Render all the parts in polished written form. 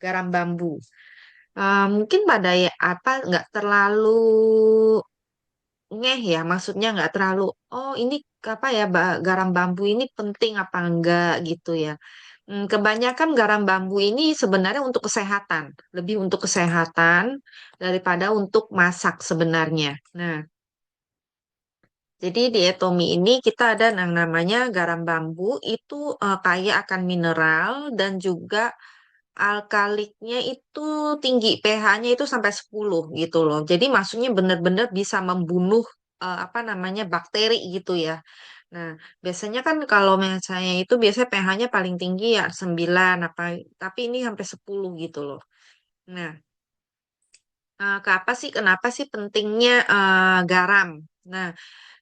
garam bambu. Mungkin pada ya apa nggak terlalu ngeh ya, maksudnya nggak terlalu. Oh ini apa ya garam bambu ini penting apa enggak gitu ya. Kebanyakan garam bambu ini sebenarnya untuk kesehatan, lebih untuk kesehatan daripada untuk masak sebenarnya. Nah, jadi di Etomi ini kita ada yang namanya garam bambu itu kaya akan mineral dan juga alkaliknya itu tinggi, pH-nya itu sampai 10 gitu loh. Jadi maksudnya benar-benar bisa membunuh apa namanya bakteri gitu ya. Nah, biasanya kan kalau misalnya itu biasanya pH-nya paling tinggi ya 9 apa tapi ini sampai 10 gitu loh. Nah, kenapa sih pentingnya garam? Nah,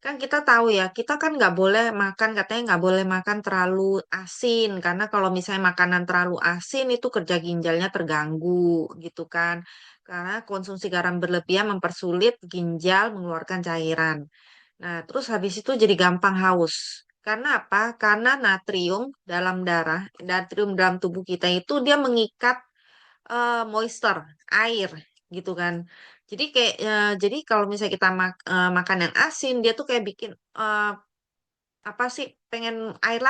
kan kita tahu ya, kita kan nggak boleh makan, katanya nggak boleh makan terlalu asin, karena kalau misalnya makanan terlalu asin itu kerja ginjalnya terganggu, gitu kan. Karena konsumsi garam berlebihan mempersulit ginjal mengeluarkan cairan. Nah, terus habis itu jadi gampang haus. Karena apa? Karena natrium dalam tubuh kita itu dia mengikat moisture, air gitu kan. Jadi kalau misalnya kita makan yang asin, dia tuh kayak bikin apa sih pengen air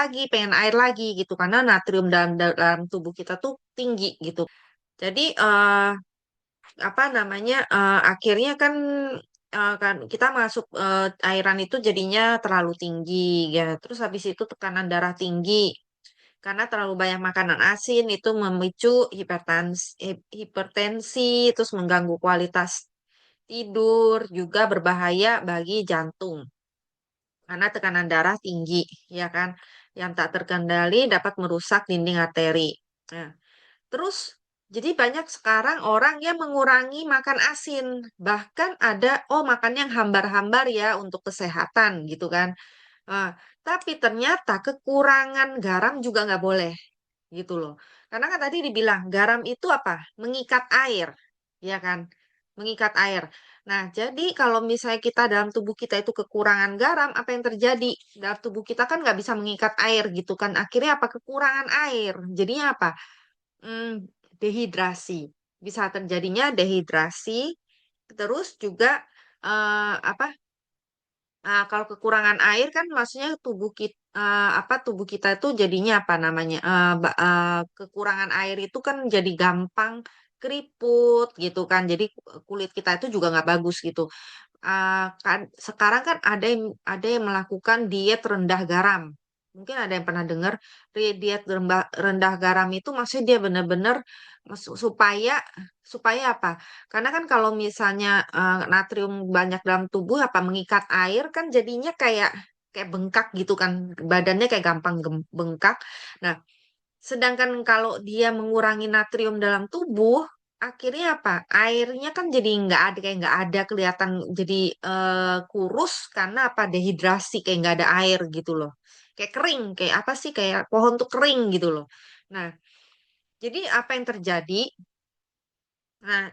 lagi gitu karena natrium dalam tubuh kita tuh tinggi gitu. Jadi apa namanya akhirnya kan kita masuk airan itu jadinya terlalu tinggi ya. Terus habis itu tekanan darah tinggi karena terlalu banyak makanan asin itu memicu hipertensi, terus mengganggu kualitas tidur, juga berbahaya bagi jantung karena tekanan darah tinggi, ya kan? Yang tak terkendali dapat merusak dinding arteri. Nah, terus jadi banyak sekarang orang yang mengurangi makan asin, bahkan ada makan yang hambar-hambar ya untuk kesehatan gitu kan. Nah, tapi ternyata kekurangan garam juga nggak boleh gitu loh. Karena kan tadi dibilang garam itu apa? Mengikat air, ya kan? Mengikat air. Nah, jadi kalau misalnya kita dalam tubuh kita itu kekurangan garam, apa yang terjadi? Dalam tubuh kita kan nggak bisa mengikat air gitu kan. Akhirnya apa? Kekurangan air. Jadinya apa? Dehidrasi. Bisa terjadinya dehidrasi. Terus juga apa? Kalau kekurangan air kan maksudnya tubuh kita itu jadinya apa namanya kekurangan air itu kan jadi gampang keriput gitu kan jadi kulit kita itu juga nggak bagus gitu. Kan sekarang kan ada yang melakukan diet rendah garam. Mungkin ada yang pernah dengar diet rendah garam itu maksudnya dia benar-benar supaya supaya apa? Karena kan kalau misalnya natrium banyak dalam tubuh apa mengikat air kan jadinya kayak kayak bengkak gitu kan badannya kayak gampang bengkak. Nah, sedangkan kalau dia mengurangi natrium dalam tubuh, akhirnya apa? Airnya kan jadi nggak ada kayak nggak ada kelihatan jadi kurus karena apa? Dehidrasi kayak nggak ada air gitu loh. Kayak kering, kayak apa sih? Kayak pohon tuh kering gitu loh. Nah, jadi apa yang terjadi? Nah,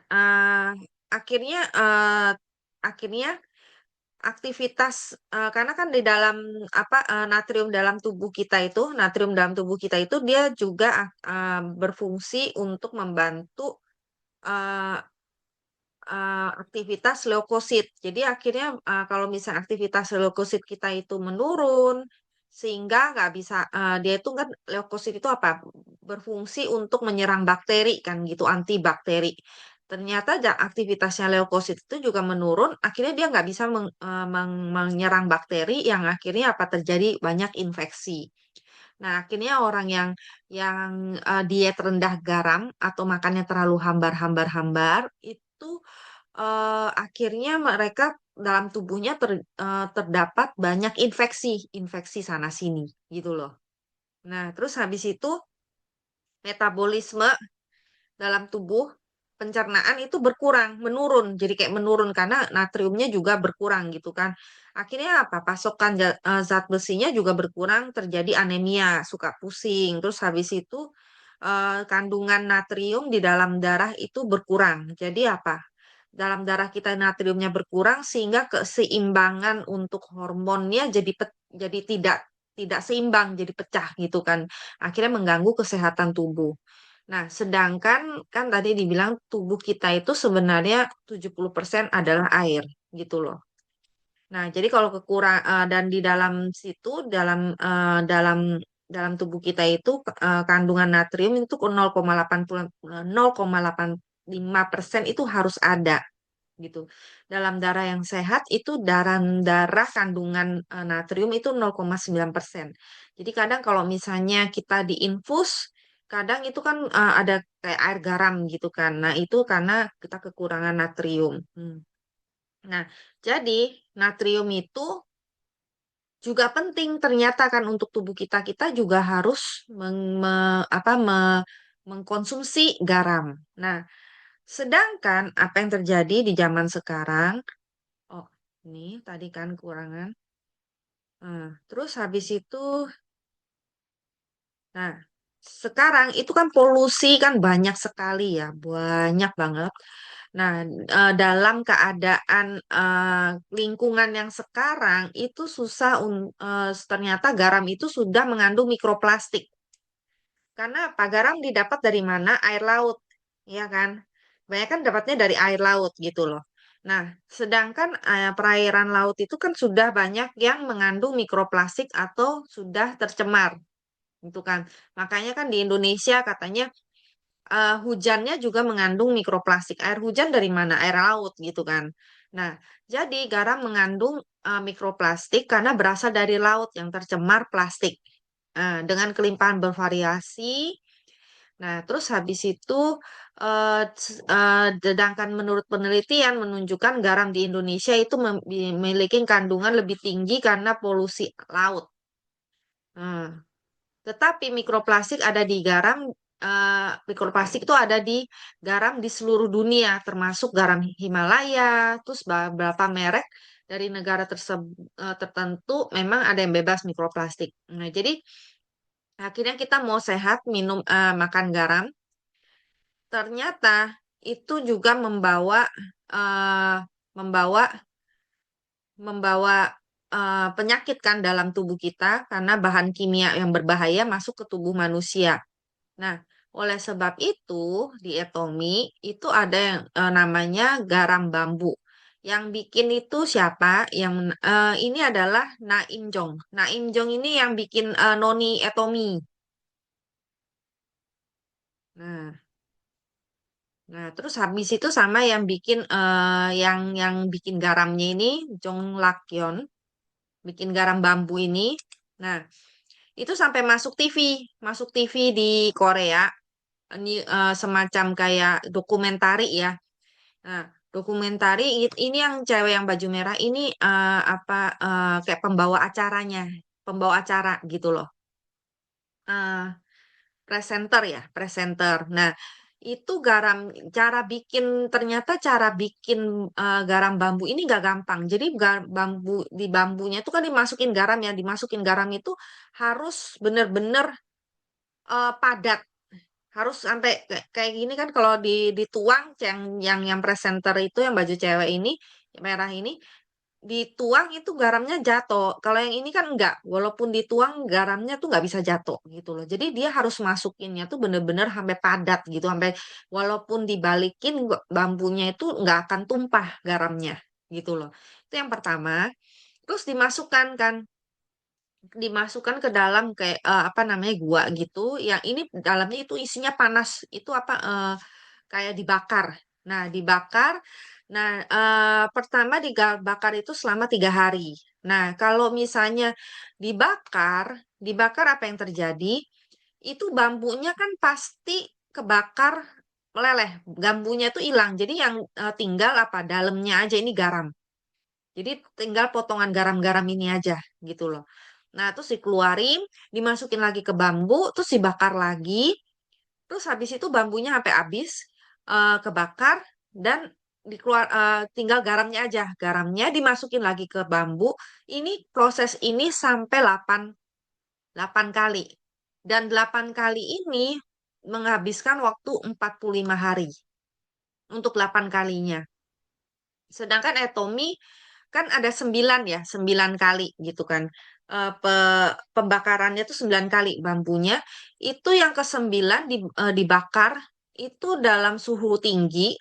akhirnya aktivitas karena kan di dalam natrium dalam tubuh kita itu dia juga berfungsi untuk membantu eh, aktivitas leukosit. Jadi akhirnya kalau misalnya aktivitas leukosit kita itu menurun sehingga nggak bisa dia itu kan leukosit itu apa berfungsi untuk menyerang bakteri kan gitu antibakteri. Ternyata aktivitasnya leukosit itu juga menurun, akhirnya dia nggak bisa menyerang bakteri yang akhirnya apa terjadi banyak infeksi. Nah, akhirnya orang yang diet rendah garam atau makannya terlalu hambar-hambar-hambar itu akhirnya mereka dalam tubuhnya terdapat banyak infeksi sana sini gitu loh. Nah, terus habis itu metabolisme dalam tubuh pencernaan itu menurun. Jadi kayak menurun karena natriumnya juga berkurang gitu kan. Akhirnya apa? Pasokan zat besinya juga berkurang, terjadi anemia, suka pusing. Terus habis itu kandungan natrium di dalam darah itu berkurang. Jadi apa? Dalam darah kita natriumnya berkurang sehingga keseimbangan untuk hormonnya jadi tidak tidak seimbang, jadi pecah gitu kan. Akhirnya mengganggu kesehatan tubuh. Nah, sedangkan kan tadi dibilang tubuh kita itu sebenarnya 70% adalah air gitu loh. Nah, jadi kalau dan di dalam situ dalam tubuh kita itu kandungan natrium itu 0,85% itu harus ada gitu. Dalam darah yang sehat itu darah kandungan natrium itu 0,9%. Jadi kadang kalau misalnya kita diinfus, kadang itu kan ada kayak air garam gitu kan. Nah, itu karena kita kekurangan natrium. Nah, jadi natrium itu juga penting ternyata kan untuk tubuh kita. Kita juga harus mengkonsumsi garam. Nah, sedangkan apa yang terjadi di zaman sekarang? Oh, ini tadi kan kekurangan. Terus habis itu, nah, sekarang itu kan polusi kan banyak sekali ya, banyak banget. Nah, dalam keadaan lingkungan yang sekarang itu ternyata garam itu sudah mengandung mikroplastik. Karena apa? Garam didapat dari mana? Air laut, ya kan? Banyak kan dapatnya dari air laut gitu loh. Nah, sedangkan perairan laut itu kan sudah banyak yang mengandung mikroplastik atau sudah tercemar, gitu kan? Makanya kan di Indonesia katanya hujannya juga mengandung mikroplastik. Air hujan dari mana? Air laut gitu kan. Nah, jadi garam mengandung mikroplastik karena berasal dari laut yang tercemar plastik. Dengan kelimpahan bervariasi. Nah, terus habis itu, sedangkan menurut penelitian menunjukkan garam di Indonesia itu memiliki kandungan lebih tinggi karena polusi laut. Nah, tetapi mikroplastik ada di garam, mikroplastik itu ada di garam di seluruh dunia, termasuk garam Himalaya, terus beberapa merek dari negara tertentu memang ada yang bebas mikroplastik. Nah, jadi akhirnya kita mau sehat makan garam, ternyata itu juga eh, membawa membawa penyakit kan dalam tubuh kita karena bahan kimia yang berbahaya masuk ke tubuh manusia. Nah, oleh sebab itu di Etomi itu ada yang namanya garam bambu. Yang bikin itu siapa? Ini adalah Naim Jong. Naim Jong ini yang bikin Noni Etomi. Nah, terus habis itu sama yang bikin yang bikin garamnya ini Jong Lakyon, bikin garam bambu ini. Nah, itu sampai masuk TV di Korea. Ini semacam kayak dokumentari ya. Nah, dokumentari ini yang cewek yang baju merah ini kayak pembawa acara gitu loh. Eh, Presenter ya, presenter. Nah, itu ternyata cara bikin garam bambu ini nggak gampang. Jadi di bambunya itu kan dimasukin garam ya, dimasukin garam itu harus bener-bener padat. Harus sampai kayak gini kan kalau dituang yang presenter itu yang baju cewek ini merah ini dituang itu garamnya jatuh. Kalau yang ini kan enggak, walaupun dituang garamnya tuh nggak bisa jatuh gitu loh. Jadi dia harus masukinnya tuh bener-bener sampai padat gitu, sampai walaupun dibalikin bambunya itu nggak akan tumpah garamnya gitu loh. Itu yang pertama. Terus dimasukkan ke dalam kayak apa namanya gua gitu. Yang ini dalamnya itu isinya panas. Itu kayak dibakar. Nah, dibakar. Nah, pertama dibakar itu selama 3 hari. Nah, kalau misalnya dibakar, dibakar apa yang terjadi? Itu bambunya kan pasti kebakar meleleh. Bambunya itu hilang. Jadi yang tinggal apa? Dalamnya aja ini garam. Jadi tinggal potongan garam-garam ini aja gitu loh. Nah, terus dikeluarin, dimasukin lagi ke bambu, terus dibakar lagi. Terus habis itu bambunya sampai habis kebakar dan tinggal garamnya aja. Garamnya dimasukin lagi ke bambu. Ini proses ini sampai 8 kali. Dan 8 kali ini menghabiskan waktu 45 hari untuk 8 kalinya. Sedangkan etomi kan ada 9 ya, 9 kali gitu kan. pembakarannya tuh 9 kali bambunya. Itu yang ke-9 dibakar itu dalam suhu tinggi.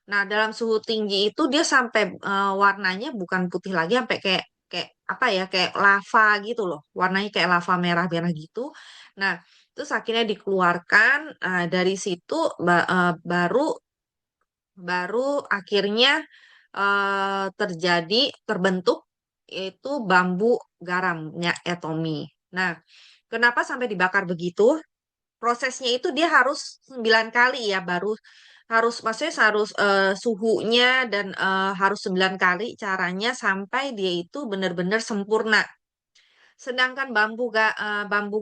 Nah, dalam suhu tinggi itu dia sampai warnanya bukan putih lagi, sampai kayak kayak apa ya, kayak lava gitu loh. Warnanya kayak lava merah-merah gitu. Nah, terus akhirnya dikeluarkan dari situ baru baru akhirnya terbentuk yaitu bambu garamnya Etomi. Nah, kenapa sampai dibakar begitu? Prosesnya itu dia harus 9 kali ya, baru harus maksudnya harus suhunya dan harus 9 kali caranya sampai dia itu benar-benar sempurna. Sedangkan bambu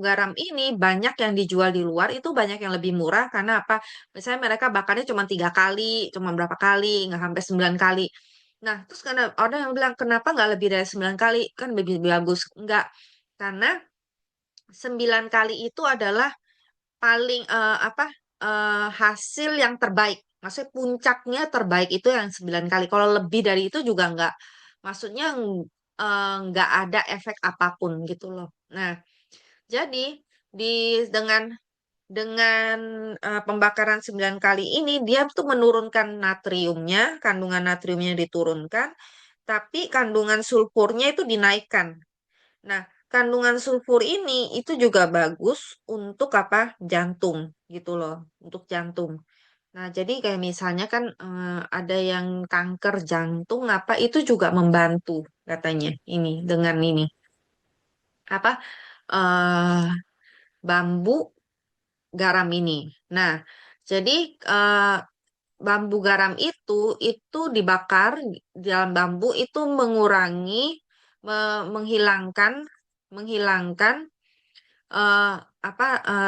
garam ini banyak yang dijual di luar itu banyak yang lebih murah karena apa? Misalnya mereka bakarnya cuma 3 kali, cuma berapa kali, nggak sampai 9 kali. Nah, terus karena orang yang bilang kenapa nggak lebih dari 9 kali kan lebih bagus? Enggak, karena 9 kali itu adalah paling apa hasil yang terbaik. Maksudnya puncaknya terbaik itu yang 9 kali. Kalau lebih dari itu juga enggak. Maksudnya nggak ada efek apapun gitu loh. Nah, jadi dengan pembakaran 9 kali ini dia tuh menurunkan natriumnya, kandungan natriumnya diturunkan, tapi kandungan sulfurnya itu dinaikkan. Nah, kandungan sulfur ini itu juga bagus untuk apa? Jantung gitu loh, untuk jantung. Nah, jadi kayak misalnya kan ada yang kanker jantung apa itu juga membantu katanya ini dengan ini apa eh bambu garam ini. Nah, jadi eh, bambu garam itu dibakar di dalam bambu itu mengurangi menghilangkan menghilangkan eh,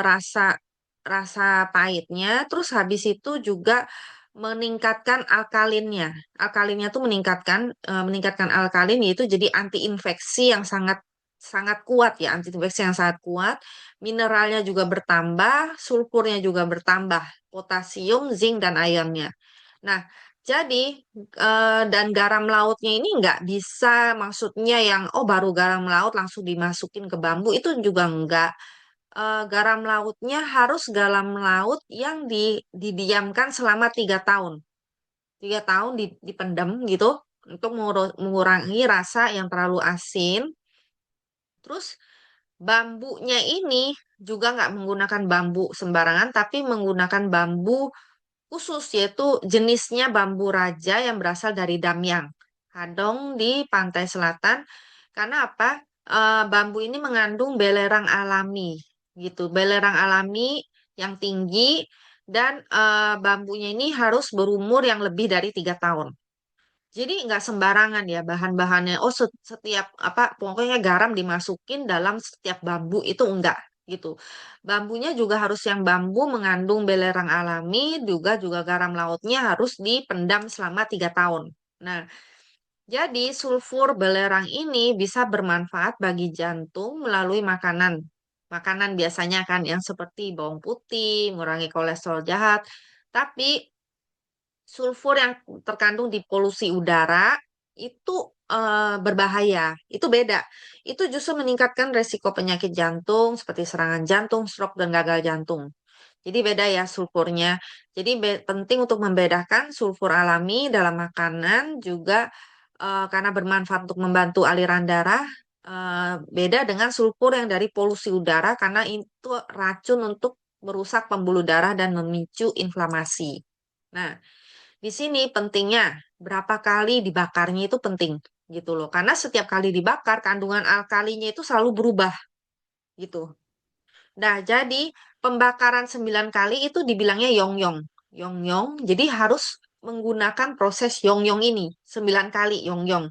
rasa rasa pahitnya, terus habis itu juga meningkatkan alkalinnya. Alkalinnya tuh meningkatkan alkalin yaitu jadi anti infeksi yang sangat sangat kuat ya, anti infeksi yang sangat kuat. Mineralnya juga bertambah, sulfurnya juga bertambah, potasium, zinc dan ironnya. Nah, jadi dan garam lautnya ini nggak bisa maksudnya yang oh baru garam laut langsung dimasukin ke bambu itu juga nggak. Garam lautnya harus garam laut yang didiamkan selama 3 tahun. 3 tahun dipendam gitu untuk mengurangi rasa yang terlalu asin. Terus bambunya ini juga nggak menggunakan bambu sembarangan, tapi menggunakan bambu khusus yaitu jenisnya bambu raja yang berasal dari Damyang, Hadong di pantai selatan. Karena apa? Bambu ini mengandung belerang alami gitu, belerang alami yang tinggi dan bambunya ini harus berumur yang lebih dari 3 tahun. Jadi nggak sembarangan ya bahan-bahannya. Oh setiap apa pokoknya garam dimasukin dalam setiap bambu itu enggak gitu. Bambunya juga harus yang bambu mengandung belerang alami, juga garam lautnya harus dipendam selama 3 tahun. Nah, jadi sulfur belerang ini bisa bermanfaat bagi jantung melalui makanan. Makanan biasanya kan yang seperti bawang putih, mengurangi kolesterol jahat. Tapi sulfur yang terkandung di polusi udara itu berbahaya. Itu beda. Itu justru meningkatkan resiko penyakit jantung seperti serangan jantung, stroke, dan gagal jantung. Jadi beda ya sulfurnya. Jadi penting untuk membedakan sulfur alami dalam makanan juga karena bermanfaat untuk membantu aliran darah. Beda dengan sulfur yang dari polusi udara karena itu racun untuk merusak pembuluh darah dan memicu inflamasi. Nah, di sini pentingnya berapa kali dibakarnya itu penting gitu loh. Karena setiap kali dibakar kandungan alkalinya itu selalu berubah gitu. Nah, jadi pembakaran 9 kali itu dibilangnya yongyong. Yongyong, jadi harus menggunakan proses yongyong ini 9 kali yongyong.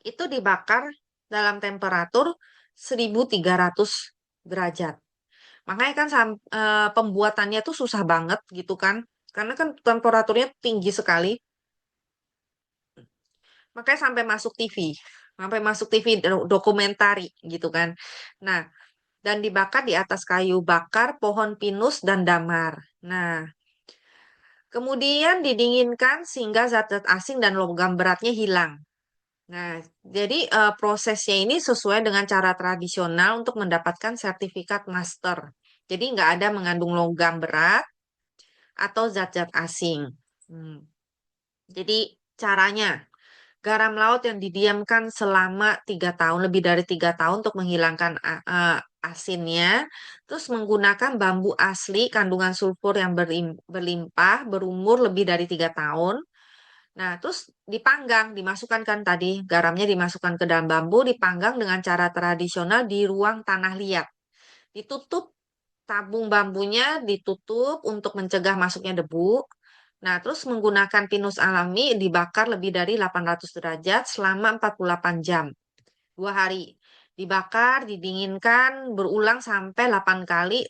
Itu dibakar dalam temperatur 1300 derajat. Makanya kan pembuatannya tuh susah banget gitu kan. Karena kan temperaturnya tinggi sekali. Makanya sampai masuk TV, sampai masuk TV dokumentari gitu kan. Nah, dan dibakar di atas kayu bakar, pohon pinus dan damar. Nah, kemudian didinginkan sehingga zat-zat asing dan logam beratnya hilang. Nah, jadi prosesnya ini sesuai dengan cara tradisional untuk mendapatkan sertifikat master. Jadi nggak ada mengandung logam berat atau zat-zat asing. Hmm. Jadi caranya, garam laut yang didiamkan selama 3 tahun, lebih dari 3 tahun untuk menghilangkan asinnya, terus menggunakan bambu asli kandungan sulfur yang berlimpah, berumur lebih dari 3 tahun. Nah, terus dipanggang, dimasukkan kan tadi garamnya dimasukkan ke dalam bambu, dipanggang dengan cara tradisional di ruang tanah liat. Ditutup tabung bambunya, ditutup untuk mencegah masuknya debu. Nah, terus menggunakan pinus alami dibakar lebih dari 800 derajat selama 48 jam, 2 hari. Dibakar, didinginkan, berulang sampai 8 kali.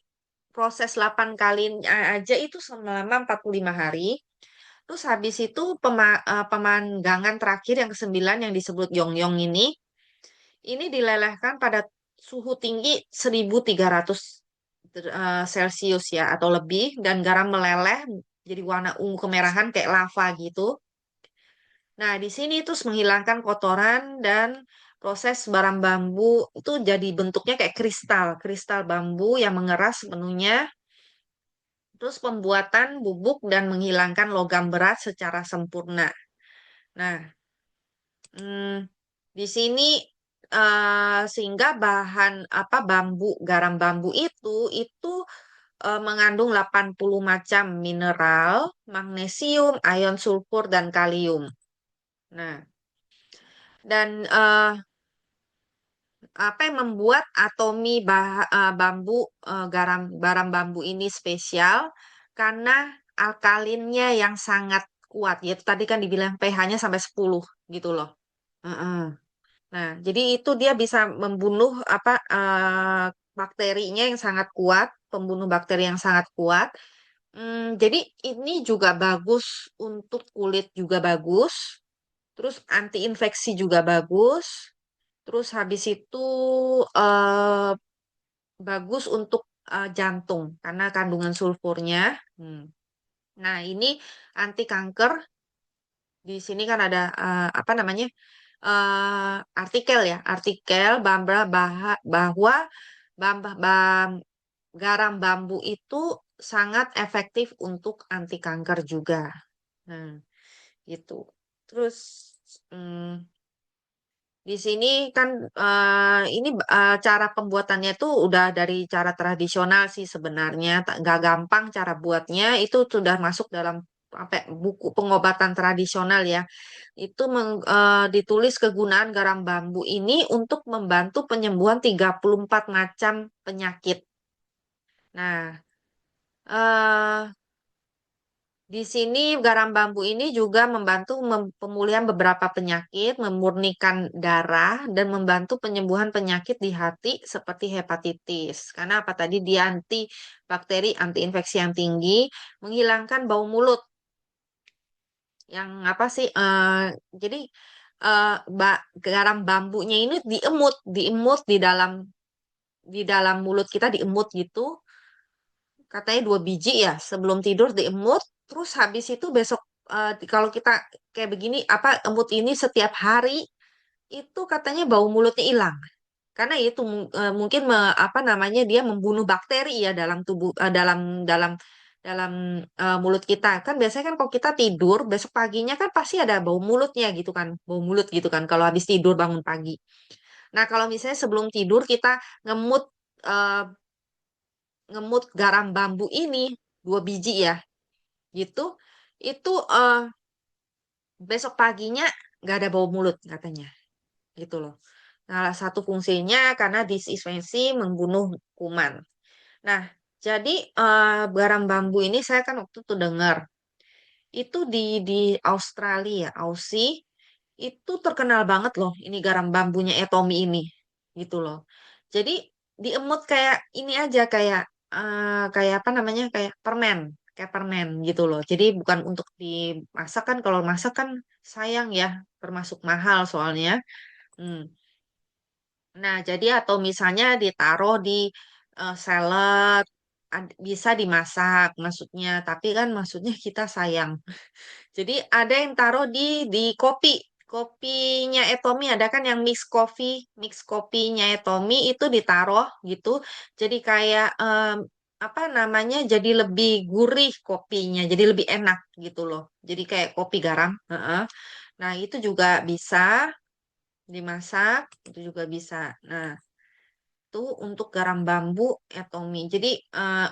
Proses 8 kali aja itu selama 45 hari. Terus habis itu pemanggangan terakhir yang kesembilan yang disebut yongyong ini dilelehkan pada suhu tinggi 1300 Celcius ya atau lebih dan garam meleleh jadi warna ungu kemerahan kayak lava gitu. Nah, di sini terus menghilangkan kotoran dan proses barang bambu itu jadi bentuknya kayak kristal, kristal bambu yang mengeras sepenuhnya. Terus pembuatan bubuk dan menghilangkan logam berat secara sempurna. Nah, Hmm, di sini sehingga bahan apa garam bambu itu mengandung 80 macam mineral, magnesium, ion sulfur dan kalium. Nah, dan apa yang membuat bambu garam bambu ini spesial karena alkalinnya yang sangat kuat. Yaitu tadi kan dibilang pH-nya sampai 10 gitu loh. Heeh. Nah, jadi itu dia bisa membunuh bakterinya yang sangat kuat, pembunuh bakteri yang sangat kuat. Jadi ini juga bagus untuk kulit juga bagus, terus anti infeksi juga bagus, terus habis itu eh, bagus untuk jantung karena kandungan sulfurnya. Hmm. Nah, ini anti kanker. Di sini kan ada apa namanya? Artikel ya, artikel bahwa garam bambu itu sangat efektif untuk anti kanker juga. Nah, gitu. Terus mm, di sini kan ini cara pembuatannya tuh udah dari cara tradisional sih sebenarnya, nggak gampang cara buatnya. Itu sudah masuk dalam apa buku pengobatan tradisional ya. Itu ditulis kegunaan garam bambu ini untuk membantu penyembuhan 34 macam penyakit. Nah, eh di sini garam bambu ini juga membantu pemulihan beberapa penyakit, memurnikan darah, dan membantu penyembuhan penyakit di hati seperti hepatitis. Karena apa tadi dia anti bakteri, anti infeksi yang tinggi, menghilangkan bau mulut. Yang apa sih? Jadi garam bambunya ini diemut di dalam mulut kita diemut gitu katanya 2 biji ya sebelum tidur diemut terus habis itu besok kalau kita kayak begini apa emut ini setiap hari itu katanya bau mulutnya hilang karena itu mungkin apa namanya dia membunuh bakteri ya dalam tubuh dalam dalam mulut kita kan biasanya kan kalau kita tidur besok paginya kan pasti ada bau mulutnya gitu kan bau mulut gitu kan kalau habis tidur bangun pagi. Nah kalau misalnya sebelum tidur kita ngemut eh, ngemut garam bambu ini 2 biji ya gitu itu besok paginya nggak ada bau mulut katanya gitu loh. Salah satu fungsinya karena disinfeksi membunuh kuman. Nah, jadi garam bambu ini saya kan waktu itu dengar itu di Australia, Aussie itu terkenal banget loh ini garam bambunya Etomi ini gitu loh. Jadi diemut kayak ini aja kayak apa namanya kayak permen gitu loh. Jadi bukan untuk dimasak kan kalau masak kan sayang ya termasuk mahal soalnya. Hmm. Nah, jadi atau misalnya ditaruh di salad bisa dimasak maksudnya, tapi kan maksudnya kita sayang. Jadi ada yang taruh di kopi. Kopinya Etomi ada kan yang mix kopinya Etomi itu ditaruh gitu. Jadi kayak apa namanya? Jadi lebih gurih kopinya, jadi lebih enak gitu loh. Jadi kayak kopi garam. Heeh. Nah, itu juga bisa dimasak, itu juga bisa. Nah, itu untuk garam bambu Etomi. Jadi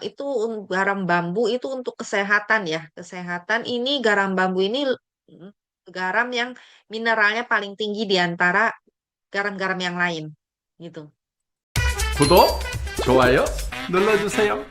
itu garam bambu itu untuk kesehatan ya. Kesehatan ini garam bambu ini mm, garam yang mineralnya paling tinggi di antara garam-garam yang lain gitu. 구독, 좋아요 눌러주세요.